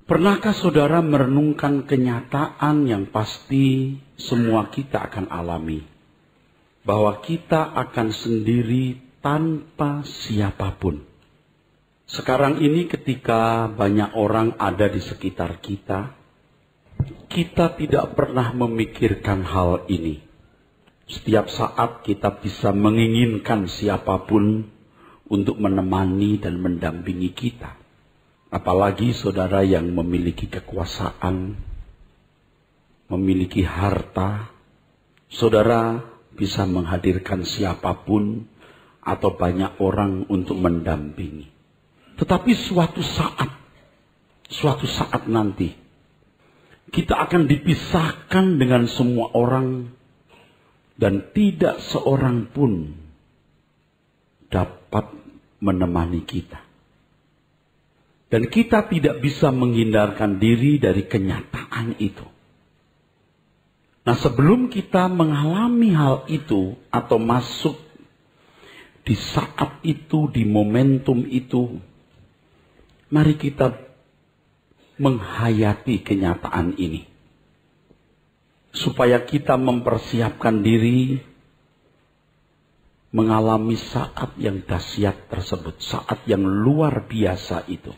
Pernahkah saudara merenungkan kenyataan yang pasti semua kita akan alami? Bahwa kita akan sendiri tanpa siapapun. Sekarang ini ketika banyak orang ada di sekitar kita, kita tidak pernah memikirkan hal ini. Setiap saat kita bisa menginginkan siapapun untuk menemani dan mendampingi kita. Apalagi saudara yang memiliki kekuasaan, memiliki harta, saudara bisa menghadirkan siapapun atau banyak orang untuk mendampingi. Tetapi suatu saat nanti, kita akan dipisahkan dengan semua orang dan tidak seorang pun dapat menemani kita. Dan kita tidak bisa menghindarkan diri dari kenyataan itu. Nah, sebelum kita mengalami hal itu atau masuk di saat itu, di momentum itu, mari kita menghayati kenyataan ini. Supaya kita mempersiapkan diri mengalami saat yang dahsyat tersebut, saat yang luar biasa itu.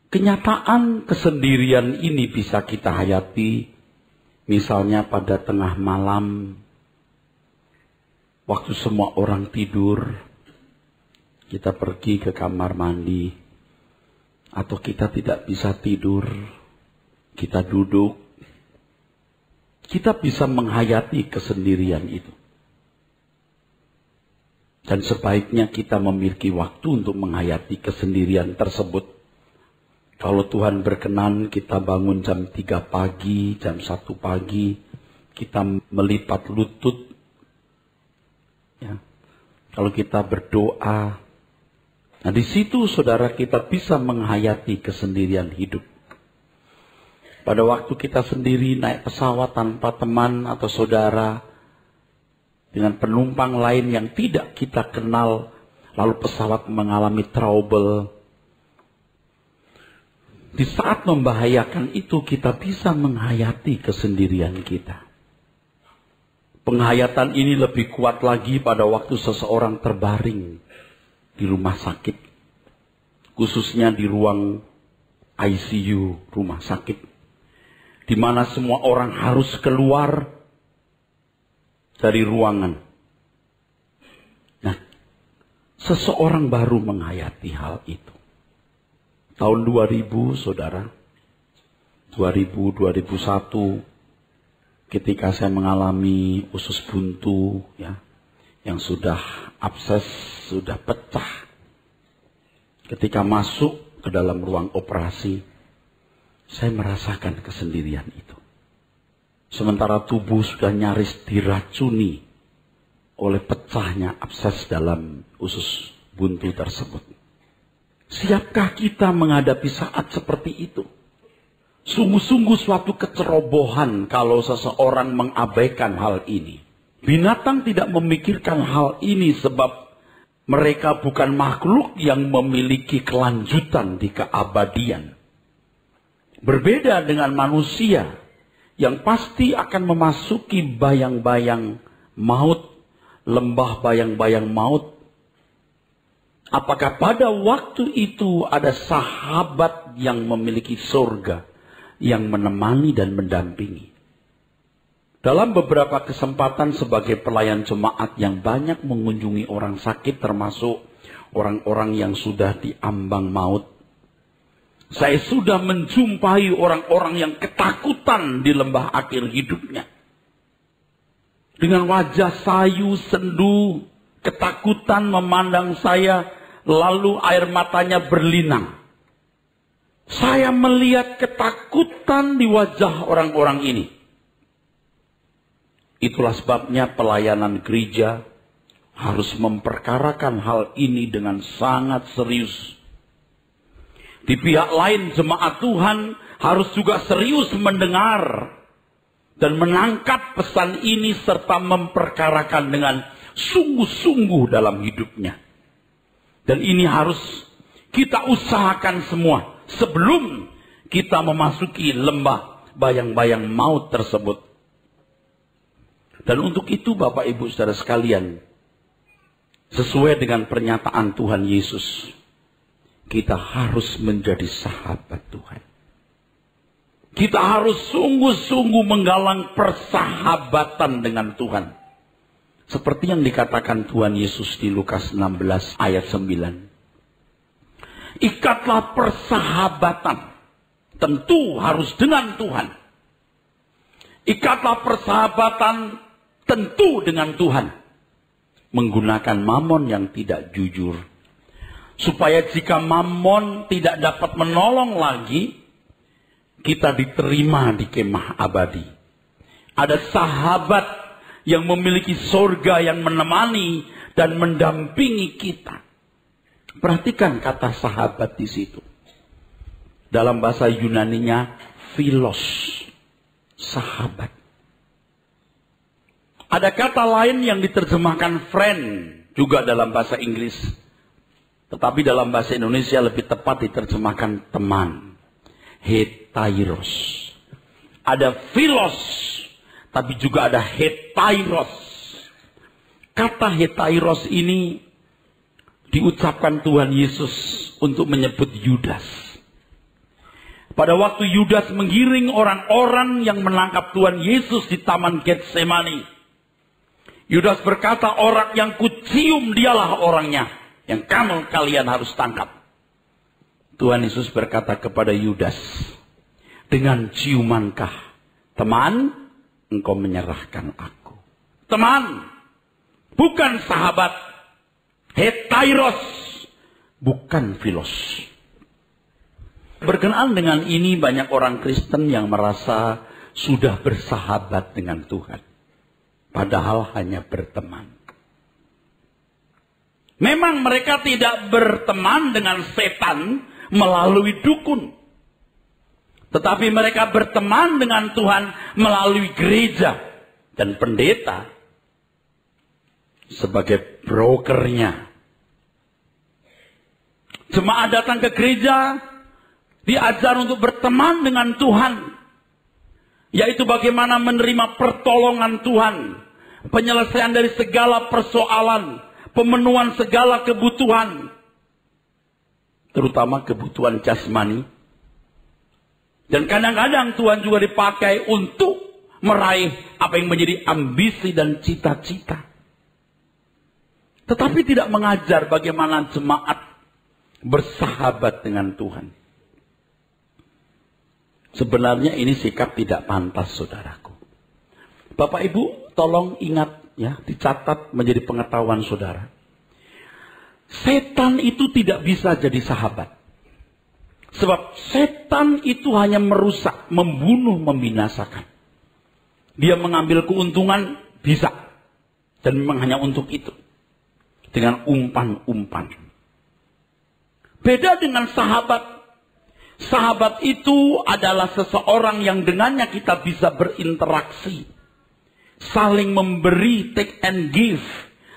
Kenyataan kesendirian ini bisa kita hayati misalnya pada tengah malam, waktu semua orang tidur, kita pergi ke kamar mandi, atau kita tidak bisa tidur, kita duduk, kita bisa menghayati kesendirian itu. Dan sebaiknya kita memiliki waktu untuk menghayati kesendirian tersebut. Kalau Tuhan berkenan kita bangun jam 3 pagi, jam 1 pagi, kita melipat lutut. Ya. Kalau kita berdoa, nah di situ saudara kita bisa menghayati kesendirian hidup. Pada waktu kita sendiri naik pesawat tanpa teman atau saudara, dengan penumpang lain yang tidak kita kenal, lalu pesawat mengalami trouble. Di saat membahayakan itu kita bisa menghayati kesendirian kita. Penghayatan ini lebih kuat lagi pada waktu seseorang terbaring di rumah sakit. Khususnya di ruang ICU rumah sakit. Di mana semua orang harus keluar dari ruangan. Nah, seseorang baru menghayati hal itu. Tahun 2000, saudara, 2001, ketika saya mengalami usus buntu, ya, yang sudah abses, sudah pecah. Ketika masuk ke dalam ruang operasi, saya merasakan kesendirian itu. Sementara tubuh sudah nyaris diracuni oleh pecahnya abses dalam usus buntu tersebut. Siapkah kita menghadapi saat seperti itu? Sungguh-sungguh suatu kecerobohan kalau seseorang mengabaikan hal ini. Binatang tidak memikirkan hal ini sebab mereka bukan makhluk yang memiliki kelanjutan di keabadian. Berbeda dengan manusia yang pasti akan memasuki bayang-bayang maut, lembah bayang-bayang maut. Apakah pada waktu itu ada sahabat yang memiliki surga, yang menemani dan mendampingi? Dalam beberapa kesempatan sebagai pelayan jemaat yang banyak mengunjungi orang sakit, termasuk orang-orang yang sudah diambang maut, saya sudah menjumpai orang-orang yang ketakutan di lembah akhir hidupnya. Dengan wajah sayu, sendu, ketakutan memandang saya, lalu air matanya berlinang. Saya melihat ketakutan di wajah orang-orang ini. Itulah sebabnya pelayanan gereja harus memperkarakan hal ini dengan sangat serius. Di pihak lain jemaat Tuhan harus juga serius mendengar dan menangkap pesan ini serta memperkarakan dengan sungguh-sungguh dalam hidupnya. Dan ini harus kita usahakan semua sebelum kita memasuki lembah bayang-bayang maut tersebut. Dan untuk itu Bapak Ibu Saudara sekalian, sesuai dengan pernyataan Tuhan Yesus, kita harus menjadi sahabat Tuhan. Kita harus sungguh-sungguh menggalang persahabatan dengan Tuhan. Seperti yang dikatakan Tuhan Yesus di Lukas 16 ayat 9. Ikatlah persahabatan. Tentu harus dengan Tuhan. Ikatlah persahabatan tentu dengan Tuhan. Menggunakan mamon yang tidak jujur. Supaya jika mamon tidak dapat menolong lagi, kita diterima di kemah abadi. Ada sahabat yang memiliki surga yang menemani dan mendampingi kita. Perhatikan kata sahabat di situ. Dalam bahasa Yunaninya philos, sahabat. Ada kata lain yang diterjemahkan friend juga dalam bahasa Inggris. Tetapi dalam bahasa Indonesia lebih tepat diterjemahkan teman. Hetairos. Ada philos, tapi juga ada hetairos. Kata hetairos ini diucapkan Tuhan Yesus untuk menyebut Yudas. Pada waktu Yudas menggiring orang-orang yang menangkap Tuhan Yesus di Taman Getsemani, Yudas berkata, orang yang kucium dialah orangnya yang kalian harus tangkap. Tuhan Yesus berkata kepada Yudas, dengan ciumankah, teman, engkau menyerahkan aku? Teman, bukan sahabat. Hetairos, bukan philos. Berkenaan dengan ini banyak orang Kristen yang merasa sudah bersahabat dengan Tuhan. Padahal hanya berteman. Memang mereka tidak berteman dengan setan melalui dukun. Tetapi mereka berteman dengan Tuhan melalui gereja dan pendeta sebagai brokernya. Jemaat datang ke gereja, diajar untuk berteman dengan Tuhan. Yaitu bagaimana menerima pertolongan Tuhan. Penyelesaian dari segala persoalan. Pemenuhan segala kebutuhan. Terutama kebutuhan jasmani. Dan kadang-kadang Tuhan juga dipakai untuk meraih apa yang menjadi ambisi dan cita-cita. Tetapi tidak mengajar bagaimana jemaat bersahabat dengan Tuhan. Sebenarnya ini sikap tidak pantas, saudaraku. Bapak Ibu, tolong ingat ya, dicatat menjadi pengetahuan saudara. Setan itu tidak bisa jadi sahabat. Sebab setan itu hanya merusak, membunuh, membinasakan. Dia mengambil keuntungan, bisa. Dan memang hanya untuk itu. Dengan umpan-umpan. Beda dengan sahabat. Sahabat itu adalah seseorang yang dengannya kita bisa berinteraksi. Saling memberi, take and give.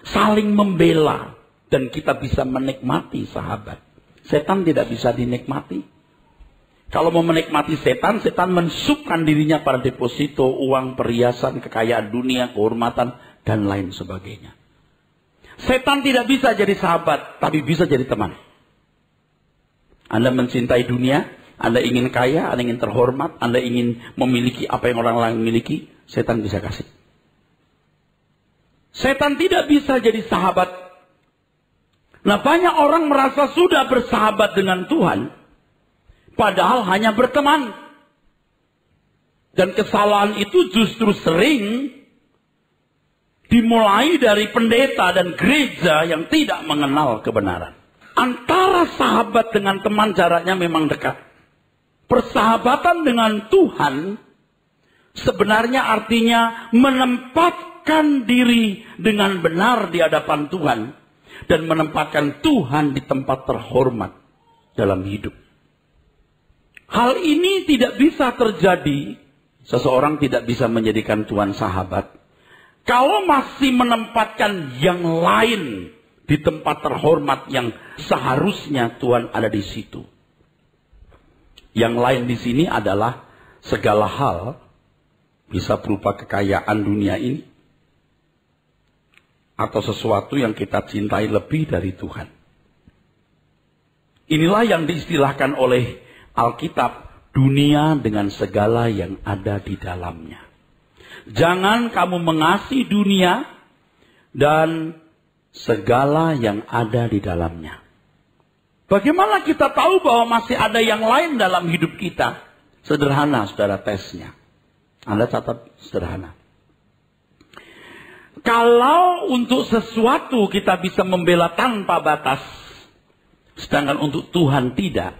Saling membela. Dan kita bisa menikmati sahabat. Setan tidak bisa dinikmati. Kalau mau menikmati setan, setan mensupkan dirinya pada deposito, uang, perhiasan, kekayaan dunia, kehormatan, dan lain sebagainya. Setan tidak bisa jadi sahabat, tapi bisa jadi teman. Anda mencintai dunia, Anda ingin kaya, Anda ingin terhormat, Anda ingin memiliki apa yang orang lain miliki, setan bisa kasih. Setan tidak bisa jadi sahabat. Nah, banyak orang merasa sudah bersahabat dengan Tuhan, padahal hanya berteman. Dan kesalahan itu justru sering dimulai dari pendeta dan gereja yang tidak mengenal kebenaran. Antara sahabat dengan teman jaraknya memang dekat. Persahabatan dengan Tuhan sebenarnya artinya menempatkan diri dengan benar di hadapan Tuhan. Dan menempatkan Tuhan di tempat terhormat dalam hidup. Hal ini tidak bisa terjadi. Seseorang tidak bisa menjadikan Tuhan sahabat. Kalau masih menempatkan yang lain di tempat terhormat yang seharusnya Tuhan ada di situ. Yang lain di sini adalah segala hal, bisa berupa kekayaan dunia ini, atau sesuatu yang kita cintai lebih dari Tuhan. Inilah yang diistilahkan oleh Alkitab, dunia dengan segala yang ada di dalamnya. Jangan kamu mengasihi dunia dan segala yang ada di dalamnya. Bagaimana kita tahu bahwa masih ada yang lain dalam hidup kita? Sederhana, saudara, tesnya. Anda catat sederhana. Kalau untuk sesuatu kita bisa membela tanpa batas, sedangkan untuk Tuhan tidak,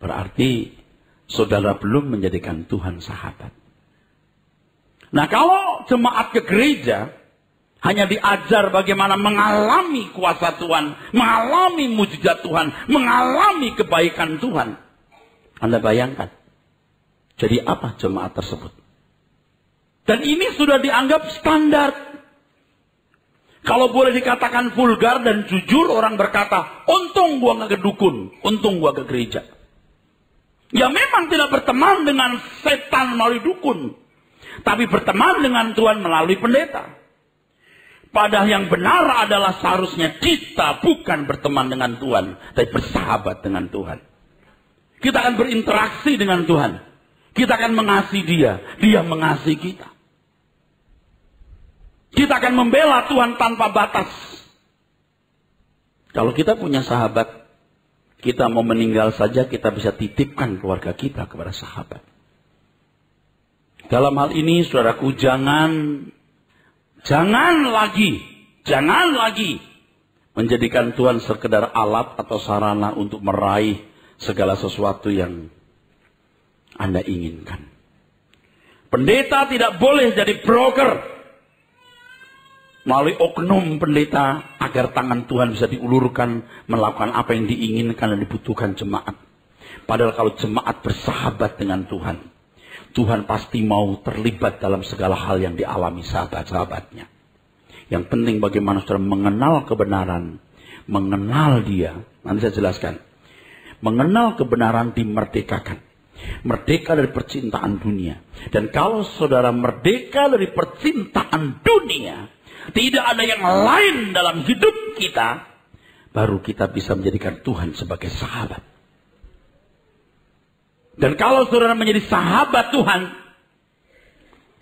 berarti saudara belum menjadikan Tuhan sahabat. Nah, kalau jemaat ke gereja hanya diajar bagaimana mengalami kuasa Tuhan, mengalami mujizat Tuhan, mengalami kebaikan Tuhan, Anda bayangkan, jadi apa jemaat tersebut? Dan ini sudah dianggap standar. Kalau boleh dikatakan vulgar dan jujur, orang berkata, untung gua gak ke dukun, untung gua ke gereja. Ya memang tidak berteman dengan setan melalui dukun, tapi berteman dengan Tuhan melalui pendeta. Padahal yang benar adalah seharusnya kita bukan berteman dengan Tuhan, tapi bersahabat dengan Tuhan. Kita akan berinteraksi dengan Tuhan. Kita akan mengasihi Dia, Dia mengasihi kita. Kita akan membela Tuhan tanpa batas. Kalau kita punya sahabat, kita mau meninggal saja, kita bisa titipkan keluarga kita kepada sahabat. Dalam hal ini, saudaraku, jangan lagi menjadikan Tuhan sekedar alat atau sarana untuk meraih segala sesuatu yang Anda inginkan. Pendeta tidak boleh jadi broker melalui oknum pendeta agar tangan Tuhan bisa diulurkan melakukan apa yang diinginkan dan dibutuhkan jemaat. Padahal kalau jemaat bersahabat dengan Tuhan, Tuhan pasti mau terlibat dalam segala hal yang dialami sahabat-sahabatnya. Yang penting bagaimana saudara mengenal kebenaran, mengenal Dia. Nanti saya jelaskan. Mengenal kebenaran dimerdekakan. Merdeka dari percintaan dunia. Dan kalau saudara merdeka dari percintaan dunia, tidak ada yang lain dalam hidup kita, baru kita bisa menjadikan Tuhan sebagai sahabat. Dan kalau saudara menjadi sahabat Tuhan,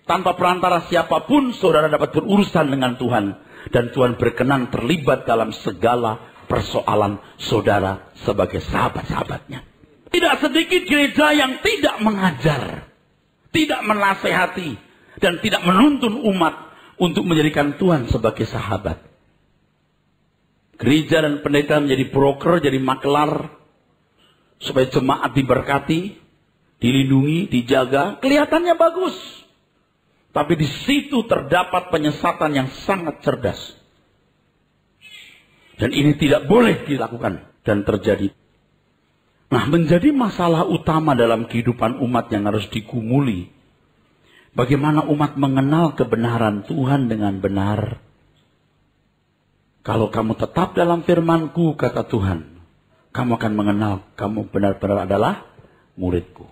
tanpa perantara siapapun saudara dapat berurusan dengan Tuhan. Dan Tuhan berkenan terlibat dalam segala persoalan saudara sebagai sahabat-sahabatnya. Tidak sedikit gereja yang tidak mengajar, tidak menasehati, dan tidak menuntun umat untuk menjadikan Tuhan sebagai sahabat. Gereja dan pendeta menjadi broker, jadi maklar, supaya jemaat diberkati, dilindungi, dijaga, kelihatannya bagus. Tapi di situ terdapat penyesatan yang sangat cerdas. Dan ini tidak boleh dilakukan dan terjadi. Nah, menjadi masalah utama dalam kehidupan umat yang harus digumuli. Bagaimana umat mengenal kebenaran Tuhan dengan benar. Kalau kamu tetap dalam firman-Ku, kata Tuhan, kamu akan mengenal kamu benar-benar adalah murid-Ku.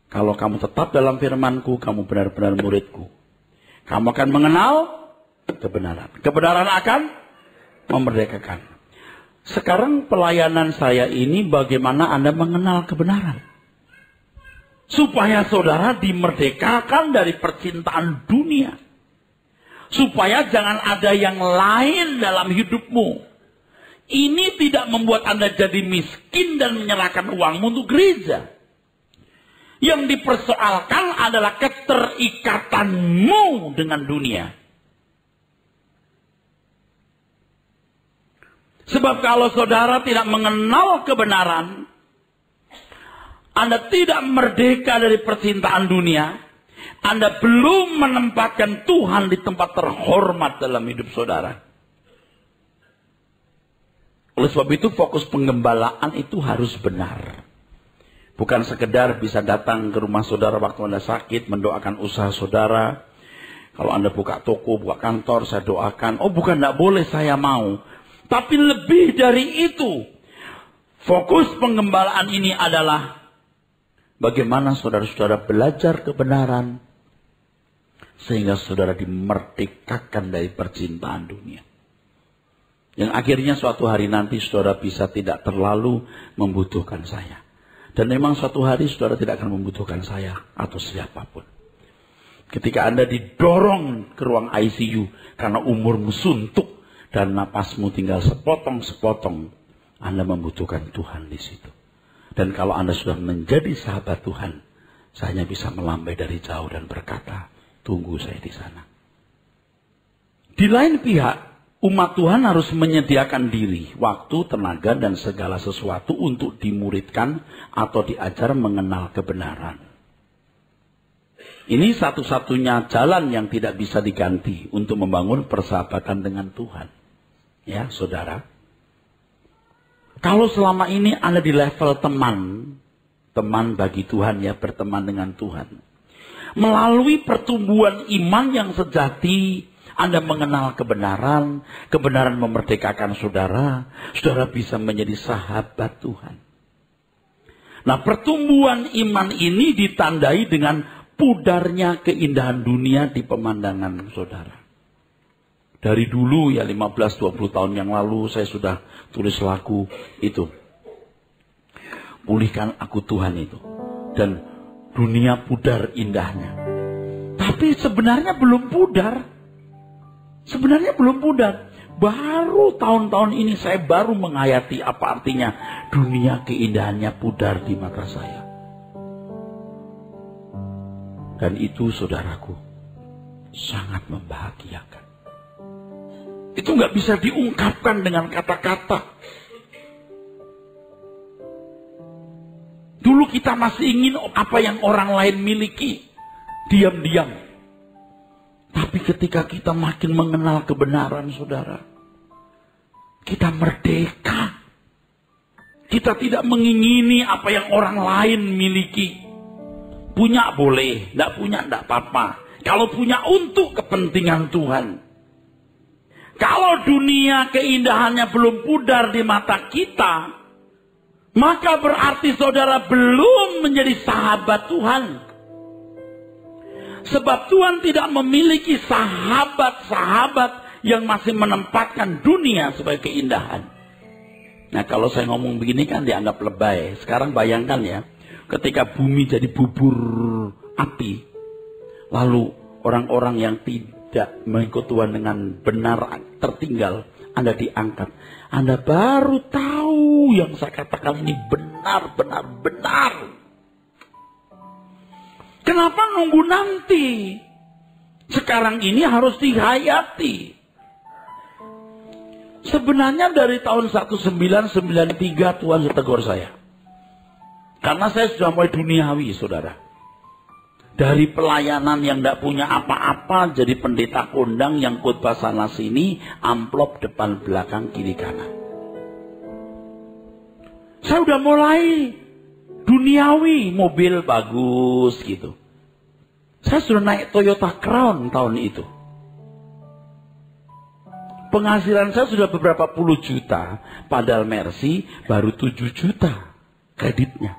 Kalau kamu tetap dalam firman-Ku, kamu benar-benar murid-Ku. Kamu akan mengenal kebenaran. Kebenaran akan memerdekakan. Sekarang pelayanan saya ini bagaimana Anda mengenal kebenaran. Supaya saudara dimerdekakan dari percintaan dunia. Supaya jangan ada yang lain dalam hidupmu. Ini tidak membuat Anda jadi miskin dan menyerahkan uangmu untuk gereja. Yang dipersoalkan adalah keterikatanmu dengan dunia. Sebab kalau saudara tidak mengenal kebenaran, Anda tidak merdeka dari percintaan dunia, Anda belum menempatkan Tuhan di tempat terhormat dalam hidup saudara. Oleh sebab itu fokus penggembalaan itu harus benar. Bukan sekedar bisa datang ke rumah saudara waktu Anda sakit, mendoakan usaha saudara. Kalau Anda buka toko, buka kantor, saya doakan. Oh bukan, tidak boleh, saya mau. Tapi lebih dari itu, Fokus penggembalaan ini adalah bagaimana saudara-saudara belajar kebenaran sehingga saudara dimerdekakan dari percintaan dunia. Yang akhirnya suatu hari nanti saudara bisa tidak terlalu membutuhkan saya. Dan memang suatu hari saudara tidak akan membutuhkan saya atau siapapun. Ketika Anda didorong ke ruang ICU karena umurmu suntuk dan napasmu tinggal sepotong-sepotong, Anda membutuhkan Tuhan di situ. Dan kalau Anda sudah menjadi sahabat Tuhan, saya hanya bisa melambai dari jauh dan berkata, tunggu saya di sana. Di lain pihak, umat Tuhan harus menyediakan diri, waktu, tenaga, dan segala sesuatu untuk dimuridkan atau diajar mengenal kebenaran. Ini satu-satunya jalan yang tidak bisa diganti untuk membangun persahabatan dengan Tuhan. Ya, saudara. Kalau selama ini Anda di level teman bagi Tuhan, ya, berteman dengan Tuhan. Melalui pertumbuhan iman yang sejati, Anda mengenal kebenaran, kebenaran memerdekakan saudara, saudara bisa menjadi sahabat Tuhan. Nah, pertumbuhan iman ini ditandai dengan pudarnya keindahan dunia di pemandangan saudara. Dari dulu ya 15-20 tahun yang lalu saya sudah tulis lagu itu. Pulihkan aku Tuhan itu. Dan dunia pudar indahnya. Tapi sebenarnya belum pudar. Sebenarnya belum pudar. Baru tahun-tahun ini saya baru menghayati apa artinya dunia keindahannya pudar di mata saya. Dan itu saudaraku sangat membahagiakan. Itu nggak bisa diungkapkan dengan kata-kata. Dulu kita masih ingin apa yang orang lain miliki. Diam-diam. Tapi ketika kita makin mengenal kebenaran saudara. Kita merdeka. Kita tidak mengingini apa yang orang lain miliki. Punya boleh, tidak punya tidak apa-apa. Kalau punya untuk kepentingan Tuhan. Kalau dunia keindahannya belum pudar di mata kita, maka berarti saudara belum menjadi sahabat Tuhan. Sebab Tuhan tidak memiliki sahabat-sahabat yang masih menempatkan dunia sebagai keindahan. Nah, kalau saya ngomong begini kan dianggap lebay. Sekarang bayangkan ya. Ketika bumi jadi bubur api, lalu orang-orang yang tidak mengikut Tuhan dengan benar tertinggal, Anda diangkat. Anda baru tahu yang saya katakan ini benar. Kenapa nunggu nanti? Sekarang ini harus dihayati. Sebenarnya dari tahun 1993 Tuhan sudah tegur saya. Karena saya sudah mulai duniawi, saudara. Dari pelayanan yang tidak punya apa-apa, jadi pendeta kondang yang khotbah sana sini, amplop depan belakang kiri kanan. Saya sudah mulai duniawi, mobil bagus gitu. Saya sudah naik Toyota Crown tahun itu. Penghasilan saya sudah beberapa puluh juta, padahal Mercy baru 7 juta kreditnya.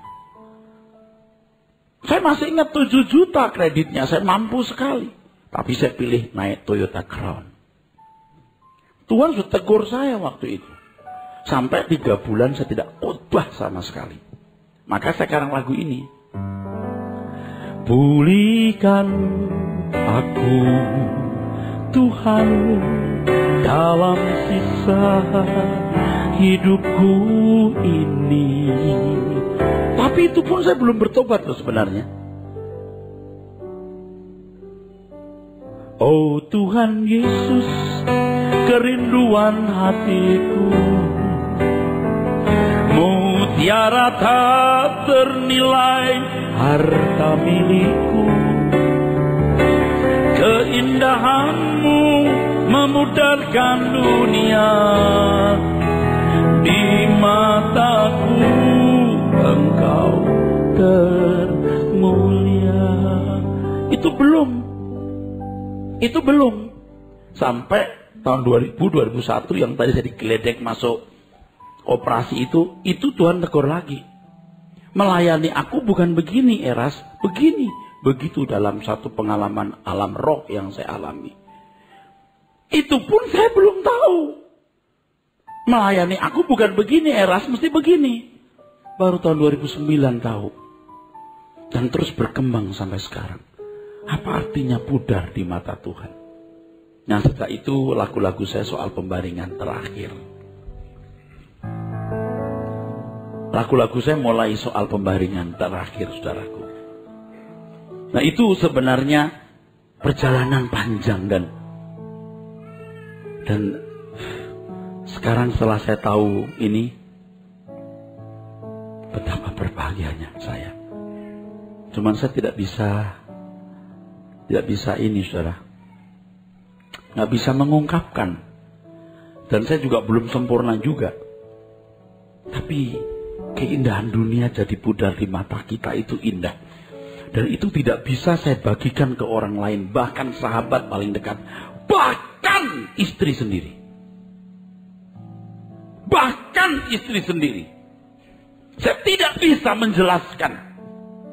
Saya masih ingat 7 juta kreditnya, saya mampu sekali. Tapi saya pilih naik Toyota Crown. Tuhan sudah tegur saya waktu itu. Sampai 3 bulan saya tidak khotbah sama sekali. Maka sekarang lagu ini. Pulihkan aku Tuhan dalam sisa hidupku ini. Tapi itu pun saya belum bertobat loh sebenarnya. Oh Tuhan Yesus, kerinduan hatiku, mutiara tak ternilai harta milikku. Keindahanmu memudarkan dunia, di mataku Engkau termulia. Itu belum. Sampai tahun 2000, 2001 yang tadi saya digeledek masuk operasi itu Tuhan tegur lagi. Melayani aku bukan begini Eras, begini. Begitu dalam satu pengalaman alam roh yang saya alami. Itu pun saya belum tahu. Melayani aku bukan begini Eras, mesti begini. Baru tahun 2009 tahu. Dan terus berkembang sampai sekarang. Apa artinya pudar di mata Tuhan? Nah setelah itu lagu-lagu saya soal pembaringan terakhir. Lagu-lagu saya mulai soal pembaringan terakhir, saudaraku. Nah itu sebenarnya perjalanan panjang dan sekarang setelah saya tahu ini, betapa berbahagianya saya. Cuman saya tidak bisa ini, saudara. Nggak bisa mengungkapkan. Dan saya juga belum sempurna juga. Tapi keindahan dunia jadi pudar di mata kita itu indah. Dan itu tidak bisa saya bagikan ke orang lain. Bahkan sahabat paling dekat. Bahkan istri sendiri. Bahkan istri sendiri. Saya tidak bisa menjelaskan.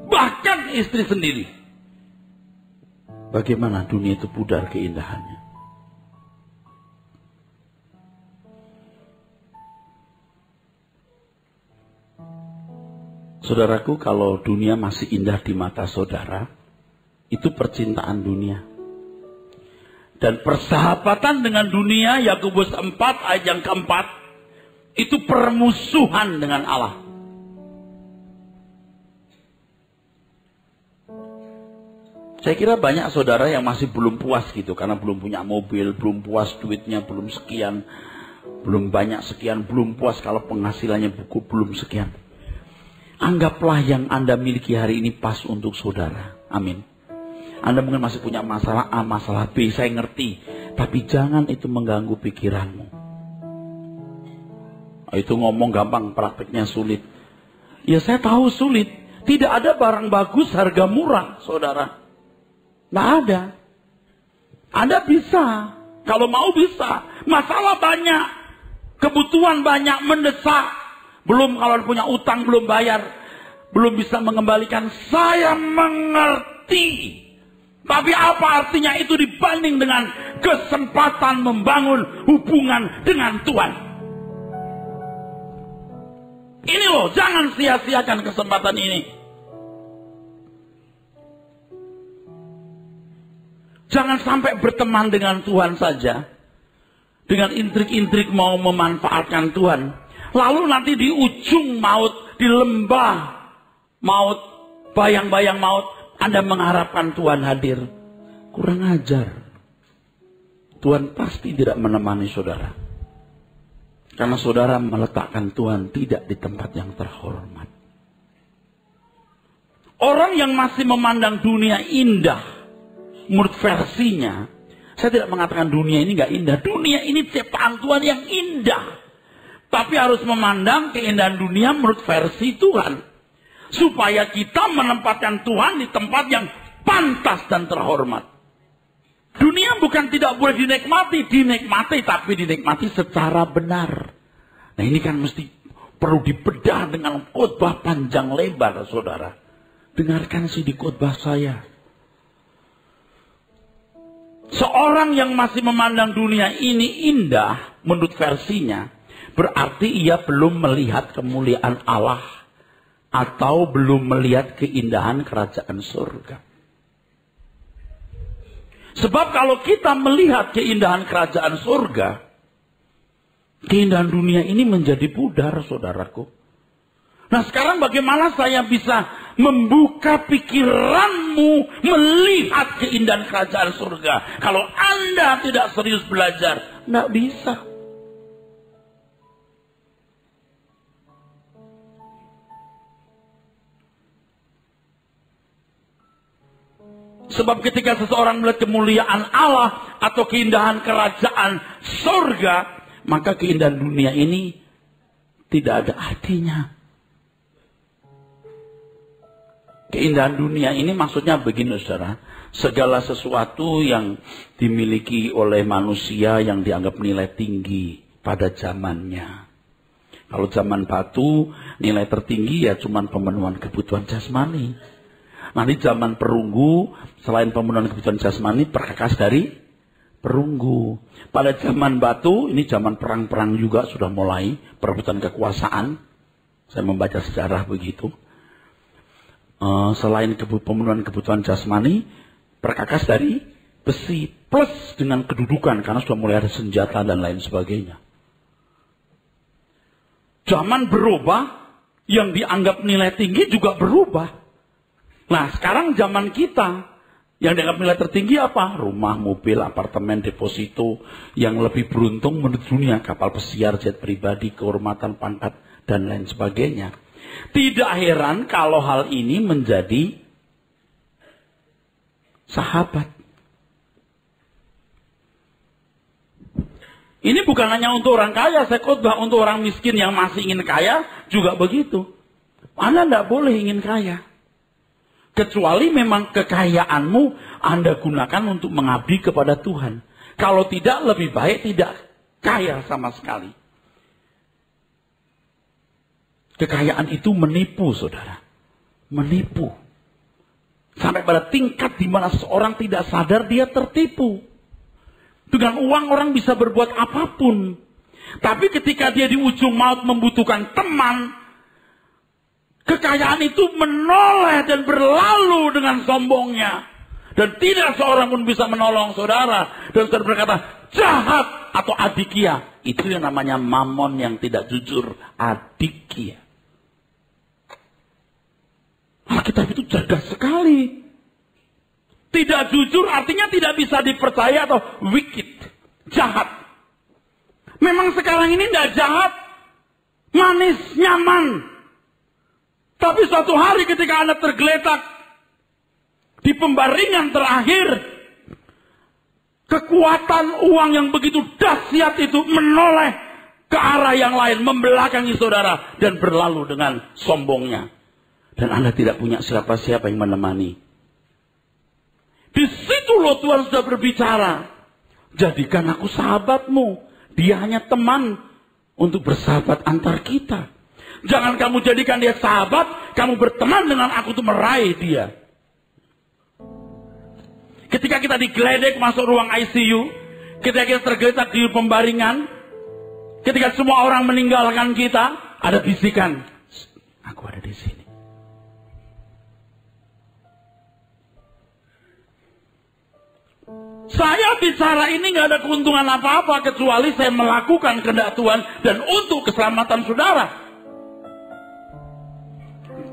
Bahkan istri sendiri. Bagaimana dunia itu pudar keindahannya. Saudaraku, kalau dunia masih indah di mata saudara, itu percintaan dunia. Dan persahabatan dengan dunia, Yakobus 4 ayat yang keempat, itu permusuhan dengan Allah. Saya kira banyak saudara yang masih belum puas gitu, karena belum punya mobil, belum puas duitnya, belum sekian, belum banyak sekian, belum puas kalau penghasilannya buku belum sekian. Anggaplah yang Anda miliki hari ini pas untuk saudara. Amin. Anda mungkin masih punya masalah A, masalah B, saya ngerti. Tapi jangan itu mengganggu pikiranmu. Itu ngomong gampang, prakteknya sulit. Ya saya tahu sulit. Tidak ada barang bagus harga murah, saudara. Nggak ada. Anda bisa. Kalau mau bisa. Masalah banyak. Kebutuhan banyak, mendesak. Belum kalau punya utang belum bayar. Belum bisa mengembalikan. Saya mengerti. Tapi apa artinya itu dibanding dengan kesempatan membangun hubungan dengan Tuhan? Ini loh, jangan sia-siakan kesempatan ini. Jangan sampai berteman dengan Tuhan saja. Dengan intrik-intrik mau memanfaatkan Tuhan. Lalu nanti di ujung maut, di lembah maut, bayang-bayang maut, Anda mengharapkan Tuhan hadir. Kurang ajar. Tuhan pasti tidak menemani saudara. Karena saudara meletakkan Tuhan tidak di tempat yang terhormat. Orang yang masih memandang dunia indah, menurut versinya, saya tidak mengatakan dunia ini gak indah. Dunia ini ciptaan Tuhan yang indah. Tapi harus memandang keindahan dunia menurut versi Tuhan. Supaya kita menempatkan Tuhan di tempat yang pantas dan terhormat. Dunia bukan tidak boleh dinikmati. Dinikmati, tapi dinikmati secara benar. Nah ini kan mesti perlu dibedah dengan khotbah panjang lebar, saudara. Dengarkan sih di khotbah saya. Seorang yang masih memandang dunia ini indah menurut versinya, berarti ia belum melihat kemuliaan Allah atau belum melihat keindahan kerajaan surga. Sebab kalau kita melihat keindahan kerajaan surga, keindahan dunia ini menjadi pudar, saudaraku. Nah sekarang bagaimana saya bisa membuka pikiranmu melihat keindahan kerajaan surga? Kalau Anda tidak serius belajar, tidak bisa. Sebab ketika seseorang melihat kemuliaan Allah atau keindahan kerajaan surga, maka keindahan dunia ini tidak ada artinya. Keindahan dunia ini maksudnya begini, saudara. Segala sesuatu yang dimiliki oleh manusia yang dianggap nilai tinggi pada zamannya. Kalau zaman batu, nilai tertinggi ya cuman pemenuhan kebutuhan jasmani. Nanti zaman perunggu, selain pemenuhan kebutuhan jasmani, perkakas dari perunggu. Pada zaman batu, ini zaman perang-perang juga sudah mulai, perebutan kekuasaan. Saya membaca sejarah begitu. Selain pemenuhan kebutuhan jasmani, perkakas dari besi. Plus dengan kedudukan, karena sudah mulai ada senjata dan lain sebagainya. Zaman berubah, yang dianggap nilai tinggi juga berubah. Nah, sekarang zaman kita, yang dianggap nilai tertinggi apa? Rumah, mobil, apartemen, deposito. Yang lebih beruntung menurut dunia, kapal pesiar, jet pribadi, kehormatan, pangkat, dan lain sebagainya. Tidak heran kalau hal ini menjadi sahabat. Ini bukan hanya untuk orang kaya, saya khotbah untuk orang miskin yang masih ingin kaya, juga begitu. Anda tidak boleh ingin kaya. Kecuali memang kekayaanmu Anda gunakan untuk mengabdi kepada Tuhan. Kalau tidak, lebih baik tidak kaya sama sekali. Kekayaan itu menipu, saudara. Menipu. Sampai pada tingkat di mana seorang tidak sadar dia tertipu. Dengan uang orang bisa berbuat apapun. Tapi ketika dia di ujung maut membutuhkan teman, kekayaan itu menoleh dan berlalu dengan sombongnya. Dan tidak seorang pun bisa menolong saudara. Dan saudara berkata, jahat atau adikia. Itu yang namanya mamon yang tidak jujur. Adikia. Alkitab itu cerdas sekali. Tidak jujur artinya tidak bisa dipercaya atau wicked. Jahat. Memang sekarang ini tidak jahat. Manis, nyaman. Tapi suatu hari ketika Anda tergeletak di pembaringan terakhir, kekuatan uang yang begitu dahsyat itu menoleh ke arah yang lain, membelakangi saudara dan berlalu dengan sombongnya. Dan Anda tidak punya siapa-siapa yang menemani. Di situ loh Tuhan sudah berbicara. Jadikan aku sahabatmu. Dia hanya teman untuk bersahabat antar kita. Jangan kamu jadikan dia sahabat, kamu berteman dengan aku untuk meraih dia. Ketika kita digeledek masuk ruang ICU, ketika kita tergeletak di pembaringan, ketika semua orang meninggalkan kita, ada bisikan, aku ada di sini. Saya bicara ini gak ada keuntungan apa-apa kecuali saya melakukan kehendak Tuhan dan untuk keselamatan saudara.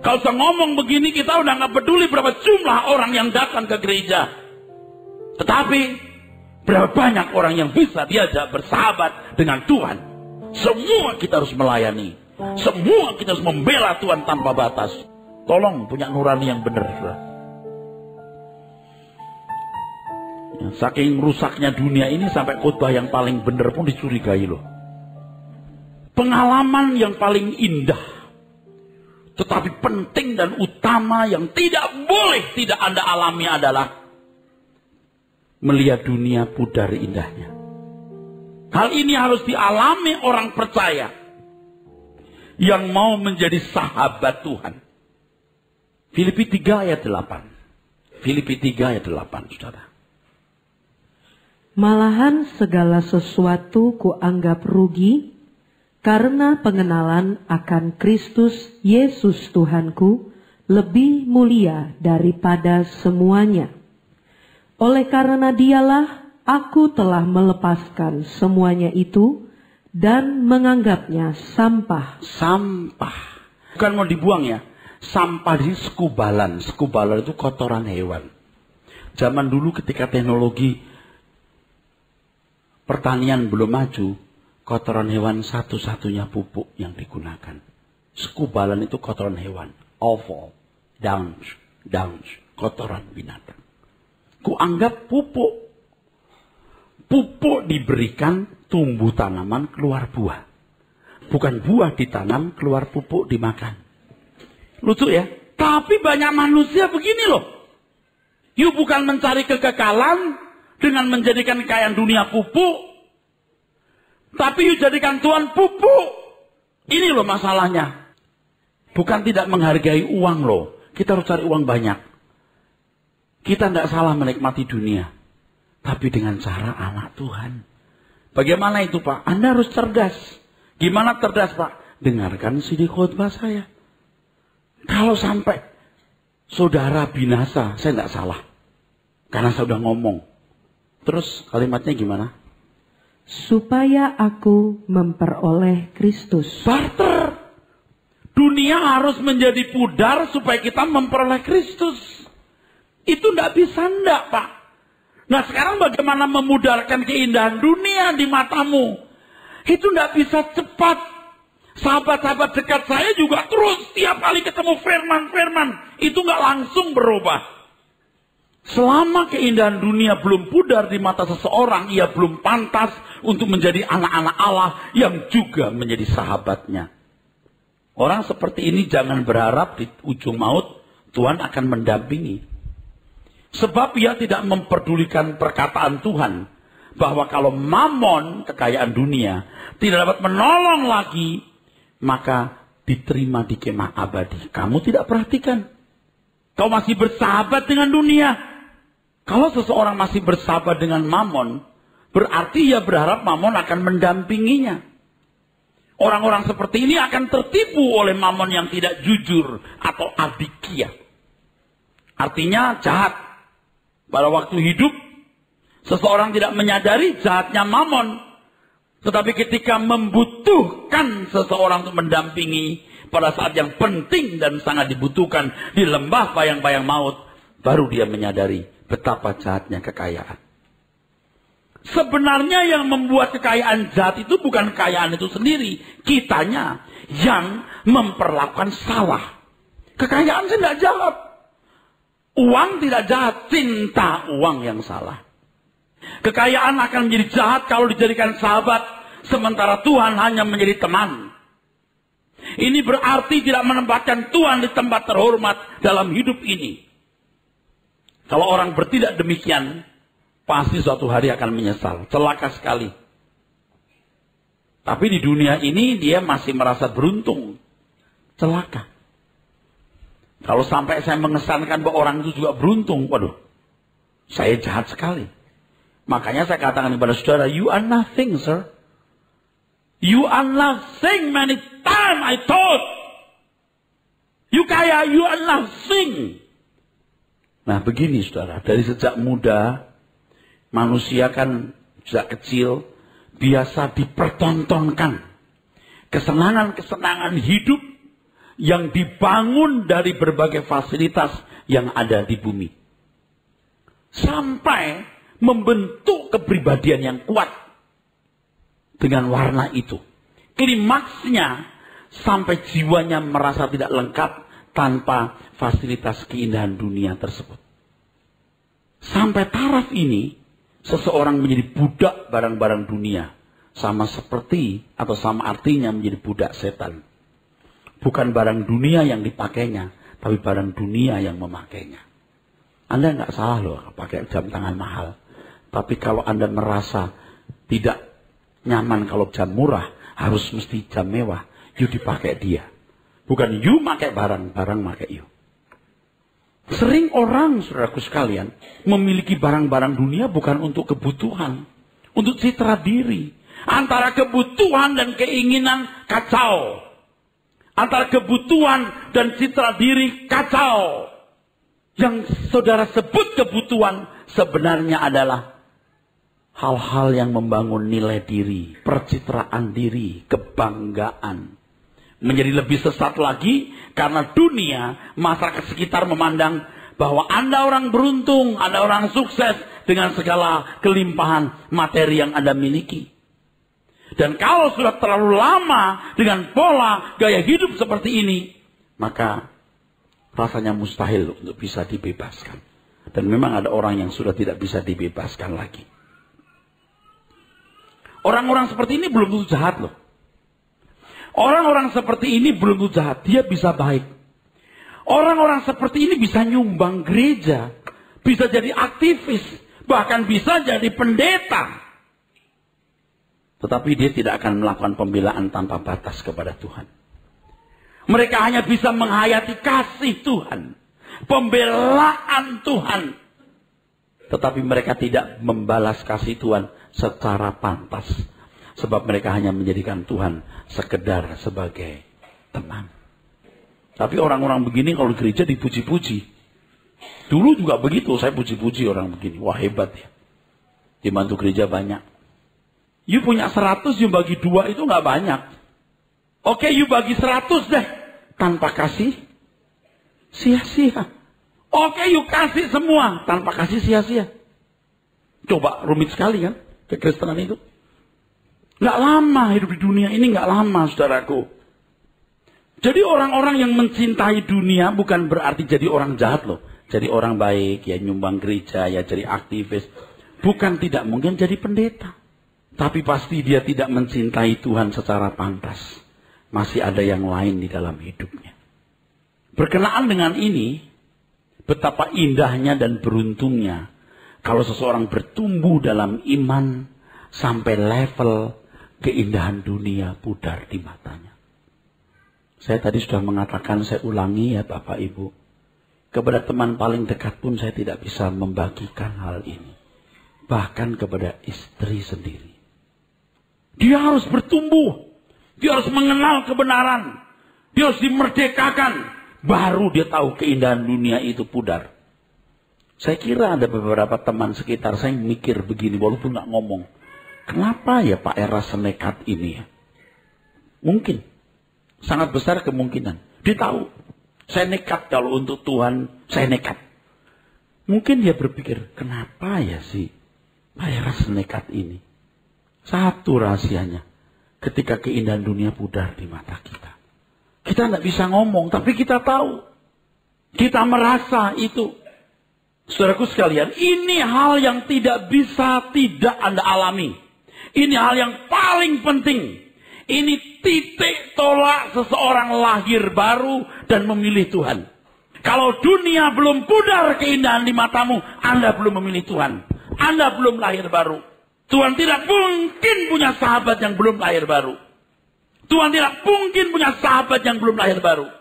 Kalau saya ngomong begini kita udah gak peduli berapa jumlah orang yang datang ke gereja. Tetapi berapa banyak orang yang bisa diajak bersahabat dengan Tuhan. Semua kita harus melayani. Semua kita harus membela Tuhan tanpa batas. Tolong punya nurani yang benar, saudara. Saking rusaknya dunia ini sampai khotbah yang paling benar pun dicurigai loh. Pengalaman yang paling indah, tetapi penting dan utama yang tidak boleh tidak Anda alami adalah melihat dunia pudar indahnya. Hal ini harus dialami orang percaya yang mau menjadi sahabat Tuhan. Filipi 3 ayat 8. Filipi 3 ayat 8, saudara. Malahan segala sesuatu kuanggap rugi karena pengenalan akan Kristus Yesus Tuhanku lebih mulia daripada semuanya. Oleh karena dialah aku telah melepaskan semuanya itu dan menganggapnya sampah. Sampah. Bukan mau dibuang ya. Sampah di sekubalan. Sekubalan itu kotoran hewan. Zaman dulu ketika teknologi pertanian belum maju, kotoran hewan satu-satunya pupuk yang digunakan. Sekubalan itu kotoran hewan. Offal, downs, kotoran binatang. Kuanggap pupuk. Pupuk diberikan tumbuh tanaman keluar buah. Bukan buah ditanam keluar pupuk dimakan. Lucu ya? Tapi banyak manusia begini loh. You bukan mencari kekekalan dengan menjadikan kekayaan dunia pupuk. Tapi you jadikan Tuhan pupuk. Ini loh masalahnya. Bukan tidak menghargai uang loh. Kita harus cari uang banyak. Kita tidak salah menikmati dunia. Tapi dengan cara anak Tuhan. Bagaimana itu Pak? Anda harus cerdas. Gimana cerdas Pak? Dengarkan CD khotbah saya. Kalau sampai saudara binasa, saya tidak salah. Karena saya sudah ngomong. Terus kalimatnya gimana? Supaya aku memperoleh Kristus. Barter. Dunia harus menjadi pudar supaya kita memperoleh Kristus. Itu tidak bisa enggak Pak. Nah sekarang bagaimana memudarkan keindahan dunia di matamu? Itu tidak bisa cepat. Sahabat-sahabat dekat saya juga terus tiap kali ketemu firman-firman. Itu nggak langsung berubah. Selama keindahan dunia belum pudar di mata seseorang, ia belum pantas untuk menjadi anak-anak Allah yang juga menjadi sahabatnya. Orang seperti ini jangan berharap di ujung maut Tuhan akan mendampingi. Sebab ia tidak memperdulikan perkataan Tuhan. Bahwa kalau mamon, kekayaan dunia, tidak dapat menolong lagi, maka diterima di kemah abadi. Kamu tidak perhatikan. Kau masih bersahabat dengan dunia. Kalau seseorang masih bersahabat dengan mamon, berarti ia berharap mamon akan mendampinginya. Orang-orang seperti ini akan tertipu oleh mamon yang tidak jujur atau adikia. Artinya jahat. Pada waktu hidup, seseorang tidak menyadari jahatnya mamon. Tetapi ketika membutuhkan seseorang untuk mendampingi pada saat yang penting dan sangat dibutuhkan di lembah bayang-bayang maut, baru dia menyadari betapa jahatnya kekayaan. Sebenarnya yang membuat kekayaan jahat itu bukan kekayaan itu sendiri. Kitanya yang memperlakukan salah. Kekayaan sih tidak jahat. Uang tidak jahat, cinta uang yang salah. Kekayaan akan menjadi jahat kalau dijadikan sahabat, sementara Tuhan hanya menjadi teman. Ini berarti tidak menempatkan Tuhan di tempat terhormat dalam hidup ini. Kalau orang bertindak demikian, pasti suatu hari akan menyesal. Celaka sekali. Tapi di dunia ini dia masih merasa beruntung. Celaka. Kalau sampai saya mengesankan bahwa orang itu juga beruntung, waduh, saya jahat sekali. Makanya saya katakan kepada saudara, you are nothing, sir. You are nothing. Many times I thought, you kaya, you are nothing. Nah begini saudara, dari sejak muda, manusia kan sejak kecil, biasa dipertontonkan. Kesenangan-kesenangan hidup, yang dibangun dari berbagai fasilitas yang ada di bumi. Sampai membentuk kepribadian yang kuat dengan warna itu. Klimaksnya sampai jiwanya merasa tidak lengkap tanpa fasilitas keindahan dunia tersebut. Sampai taraf ini, seseorang menjadi budak barang-barang dunia. Sama seperti atau sama artinya menjadi budak setan. Bukan barang dunia yang dipakainya, tapi barang dunia yang memakainya. Anda nggak salah loh pakai jam tangan mahal. Tapi kalau Anda merasa tidak nyaman kalau jam murah, harus mesti jam mewah, you dipakai dia. Bukan you pakai barang pakai you. Sering orang, saudaraku sekalian, memiliki barang-barang dunia bukan untuk kebutuhan, untuk citra diri. Antara kebutuhan dan keinginan kacau. Antara kebutuhan dan citra diri kacau. Yang saudara sebut kebutuhan sebenarnya adalah hal-hal yang membangun nilai diri, percitraan diri, kebanggaan. Menjadi lebih sesat lagi karena dunia, masyarakat sekitar memandang bahwa Anda orang beruntung, Anda orang sukses dengan segala kelimpahan materi yang Anda miliki. Dan kalau sudah terlalu lama dengan pola gaya hidup seperti ini, maka rasanya mustahil untuk bisa dibebaskan. Dan memang ada orang yang sudah tidak bisa dibebaskan lagi. Orang-orang seperti ini belum tentu jahat loh. Orang-orang seperti ini belum tentu jahat, dia bisa baik. Orang-orang seperti ini bisa nyumbang gereja, bisa jadi aktivis, bahkan bisa jadi pendeta. Tetapi dia tidak akan melakukan pembelaan tanpa batas kepada Tuhan. Mereka hanya bisa menghayati kasih Tuhan, pembelaan Tuhan. Tetapi mereka tidak membalas kasih Tuhan secara pantas. Sebab mereka hanya menjadikan Tuhan sekedar sebagai teman. Tapi orang-orang begini kalau di gereja dipuji-puji. Dulu juga begitu, saya puji-puji orang begini. Wah, hebat ya. Di mantu gereja banyak. You punya 100, you bagi 2 itu gak banyak. Oke, you bagi 100 deh. Tanpa kasih, sia-sia. Oke, you kasih semua. Tanpa kasih, sia-sia. Coba, rumit sekali kan kekristenan itu. Gak lama hidup di dunia ini, gak lama saudaraku. Jadi orang-orang yang mencintai dunia bukan berarti jadi orang jahat loh. Jadi orang baik, ya nyumbang gereja, ya jadi aktivis. Bukan tidak mungkin jadi pendeta. Tapi pasti dia tidak mencintai Tuhan secara pantas. Masih ada yang lain di dalam hidupnya. Berkenaan dengan ini, betapa indahnya dan beruntungnya kalau seseorang bertumbuh dalam iman sampai level keindahan dunia pudar di matanya. Saya tadi sudah mengatakan, saya ulangi ya Bapak Ibu. Kepada teman paling dekat pun saya tidak bisa membagikan hal ini. Bahkan kepada istri sendiri. Dia harus bertumbuh. Dia harus mengenal kebenaran. Dia harus dimerdekakan. Baru dia tahu keindahan dunia itu pudar. Saya kira ada beberapa teman sekitar saya yang mikir begini walaupun gak ngomong. Kenapa ya Pak Era senekat ini ya? Mungkin. Sangat besar kemungkinan. Dia tahu. Saya nekat kalau untuk Tuhan, saya nekat. Mungkin dia berpikir, kenapa ya sih Pak Era senekat ini? Satu rahasianya. Ketika keindahan dunia pudar di mata kita. Kita tidak bisa ngomong, tapi kita tahu. Kita merasa itu. Saudaraku sekalian, ini hal yang tidak bisa tidak Anda alami. Ini hal yang paling penting. Ini titik tolak seseorang lahir baru dan memilih Tuhan. Kalau dunia belum pudar keindahan di matamu, Anda belum memilih Tuhan. Anda belum lahir baru. Tuhan tidak mungkin punya sahabat yang belum lahir baru. Tuhan tidak mungkin punya sahabat yang belum lahir baru.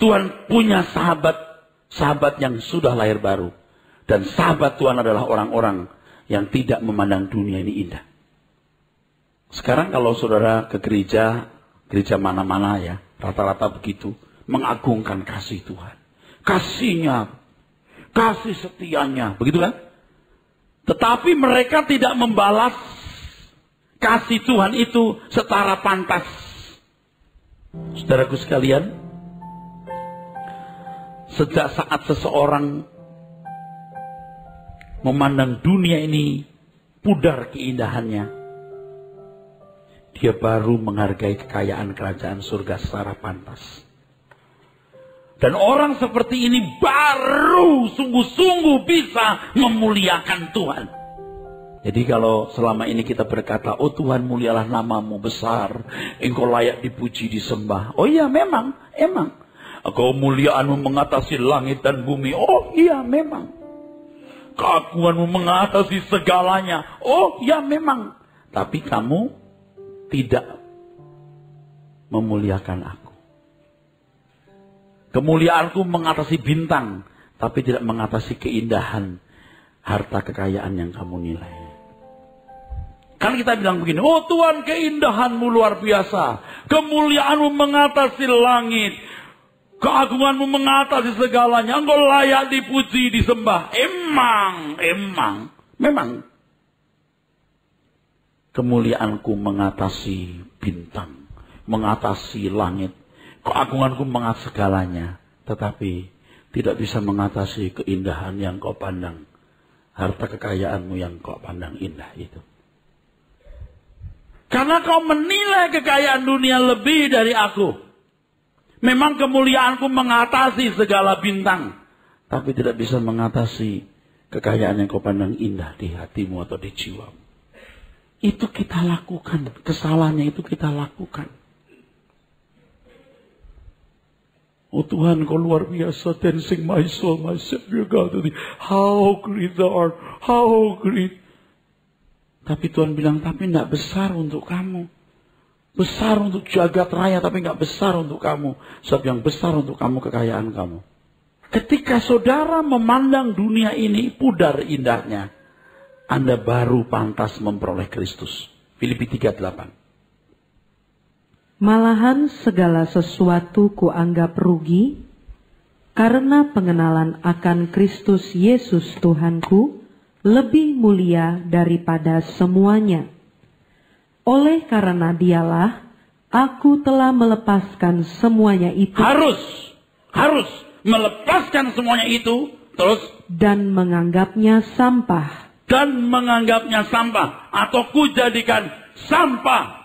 Tuhan punya sahabat yang sudah lahir baru. Dan sahabat Tuhan adalah orang-orang yang tidak memandang dunia ini indah. Sekarang kalau saudara ke gereja mana-mana ya, rata-rata begitu, mengagungkan kasih Tuhan. Kasihnya, kasih setianya, begitu kan? Tetapi mereka tidak membalas kasih Tuhan itu secara pantas. Saudaraku sekalian, sejak saat seseorang memandang dunia ini pudar keindahannya, dia baru menghargai kekayaan kerajaan surga secara pantas. Dan orang seperti ini baru sungguh-sungguh bisa memuliakan Tuhan. Jadi kalau selama ini kita berkata, oh Tuhan mulialah namamu besar, engkau layak dipuji disembah. Oh iya memang. Kemuliaanmu mengatasi langit dan bumi. Oh iya memang. Keagunganmu mengatasi segalanya. Oh iya memang. Tapi kamu tidak memuliakan aku. Kemuliaanku mengatasi bintang, tapi tidak mengatasi keindahan harta kekayaan yang kamu nilai. Kan kita bilang begini, oh Tuhan keindahanmu luar biasa. Kemuliaanmu mengatasi langit. Keagunganmu mengatasi segalanya. Engkau layak dipuji, disembah. Memang. Kemuliaanku mengatasi bintang, mengatasi langit. Keagunganku mengatasi segalanya. Tetapi tidak bisa mengatasi keindahan yang kau pandang. Harta kekayaanmu yang kau pandang indah itu. Karena kau menilai kekayaan dunia lebih dari aku. Memang kemuliaanku mengatasi segala bintang. Tapi tidak bisa mengatasi kekayaan yang kau pandang indah di hatimu atau di jiwamu. Itu kita lakukan. Kesalahannya itu kita lakukan. Oh Tuhan, kau luar biasa. Then sing my soul, my Savior God to thee. How great thou art. How great. Tapi Tuhan bilang, tapi tidak besar untuk kamu. Besar untuk jagat raya, tapi nggak besar untuk kamu. Sebab yang besar untuk kamu, kekayaan kamu. Ketika saudara memandang dunia ini pudar indahnya, Anda baru pantas memperoleh Kristus. Filipi 3:8. Malahan segala sesuatu kuanggap rugi, karena pengenalan akan Kristus Yesus Tuhanku lebih mulia daripada semuanya. Oleh karena dialah, aku telah melepaskan semuanya itu. Harus melepaskan semuanya itu, terus. Dan menganggapnya sampah. Atau kujadikan sampah.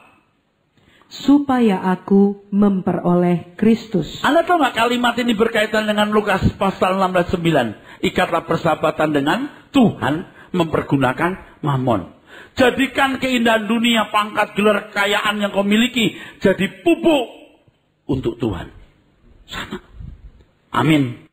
Supaya aku memperoleh Kristus. Anda tahu nggak kalimat ini berkaitan dengan Lukas pasal 16:9. Ikatlah persahabatan dengan Tuhan mempergunakan mamon. Jadikan keindahan dunia, pangkat, gelar, kekayaan yang kau miliki jadi pupuk untuk Tuhan. Sana. Amin.